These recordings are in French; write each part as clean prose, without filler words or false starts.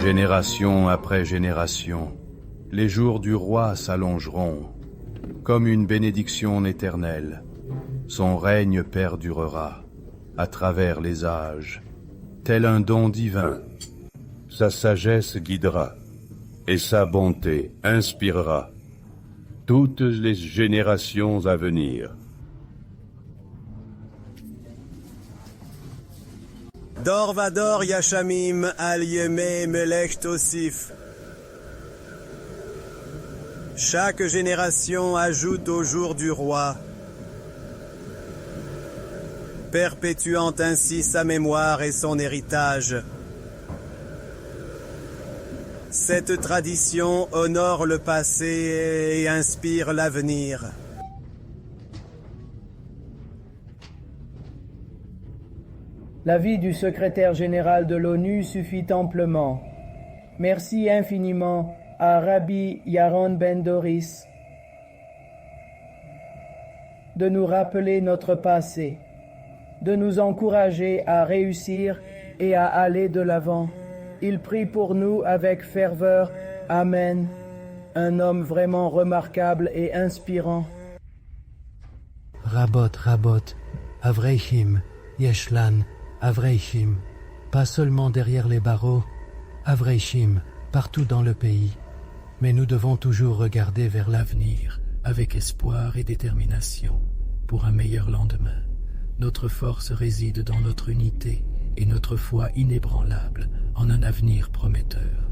Génération après génération, les jours du roi s'allongeront, comme une bénédiction éternelle. Son règne perdurera à travers les âges, tel un don divin. Sa sagesse guidera, et sa bonté inspirera toutes les générations à venir. Dor vador Yashamim al Yemei Melech Tosif. Chaque génération ajoute au jour du roi, perpétuant ainsi sa mémoire et son héritage. Cette tradition honore le passé et inspire l'avenir. L'avis du secrétaire général de l'ONU suffit amplement. Merci infiniment à Rabbi Yaron Ben Doris de nous rappeler notre passé, de nous encourager à réussir et à aller de l'avant. Il prie pour nous avec ferveur. Amen. Un homme vraiment remarquable et inspirant. Rabot, Avreichim, Yeshlan, Avreichim, pas seulement derrière les barreaux, Avreichim, partout dans le pays. Mais nous devons toujours regarder vers l'avenir, avec espoir et détermination, pour un meilleur lendemain. Notre force réside dans notre unité et notre foi inébranlable en un avenir prometteur.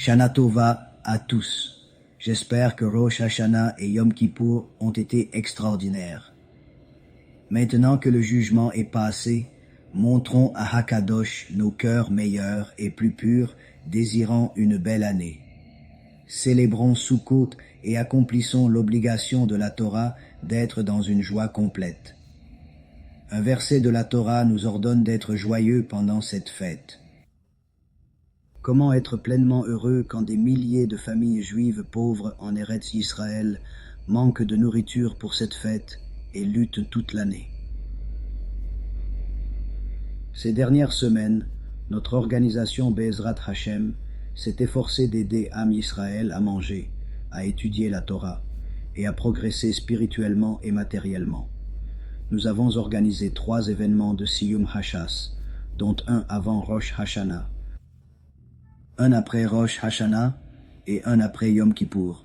Shana Tova à tous. J'espère que Rosh Hashanah et Yom Kippour ont été extraordinaires. Maintenant que le jugement est passé, montrons à Hakadosh nos cœurs meilleurs et plus purs, désirant une belle année. Célébrons Sukkot et accomplissons l'obligation de la Torah d'être dans une joie complète. Un verset de la Torah nous ordonne d'être joyeux pendant cette fête. Comment être pleinement heureux quand des milliers de familles juives pauvres en Eretz Yisraël manquent de nourriture pour cette fête et luttent toute l'année. Ces dernières semaines, notre organisation Be'ezrat Hashem s'est efforcée d'aider Am Yisraël à manger, à étudier la Torah et à progresser spirituellement et matériellement. Nous avons organisé 3 événements de Siyum Hashas, dont un avant Rosh Hashanah. un après Rosh Hashanah et un après Yom Kippour.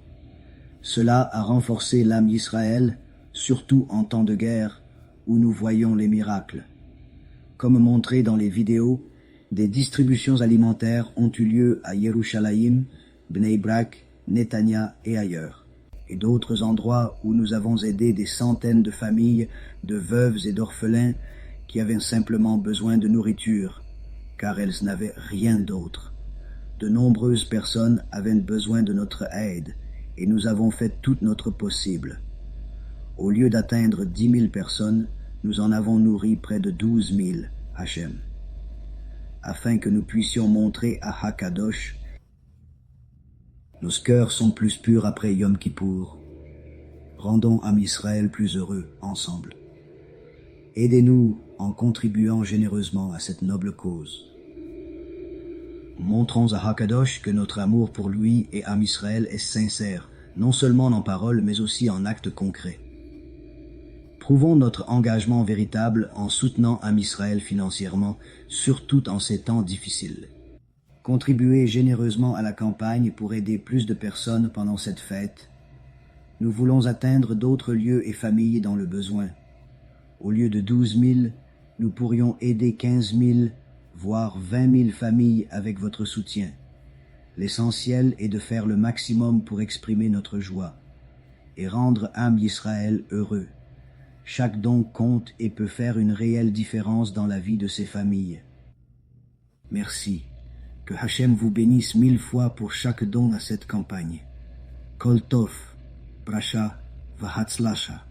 Cela a renforcé l'âme d'Israël, surtout en temps de guerre, où nous voyons les miracles. Comme montré dans les vidéos, des distributions alimentaires ont eu lieu à Yerushalayim, Bnei Brak, Netanya et ailleurs, et d'autres endroits où nous avons aidé des centaines de familles, de veuves et d'orphelins qui avaient simplement besoin de nourriture, car elles n'avaient rien d'autre. De nombreuses personnes avaient besoin de notre aide, et nous avons fait tout notre possible. Au lieu d'atteindre 10 000 personnes, nous en avons nourri près de 12 000, Hachem, afin que nous puissions montrer à Hakadosh. Nos cœurs sont plus purs après Yom Kippour. Rendons Am Israël plus heureux ensemble. Aidez-nous en contribuant généreusement à cette noble cause. Montrons à Hakadosh que notre amour pour lui et Am Israël est sincère, non seulement en paroles mais aussi en actes concrets. Prouvons notre engagement véritable en soutenant Am Israël financièrement, surtout en ces temps difficiles. Contribuez généreusement à la campagne pour aider plus de personnes pendant cette fête. Nous voulons atteindre d'autres lieux et familles dans le besoin. Au lieu de 12 000, nous pourrions aider 15 000, voire 20 000 familles avec votre soutien. L'essentiel est de faire le maximum pour exprimer notre joie et rendre Am Yisraël heureux. Chaque don compte et peut faire une réelle différence dans la vie de ces familles. Merci. Que Hachem vous bénisse 1000 fois pour chaque don à cette campagne. Kol Tov, Bracha, Vahatzlasha.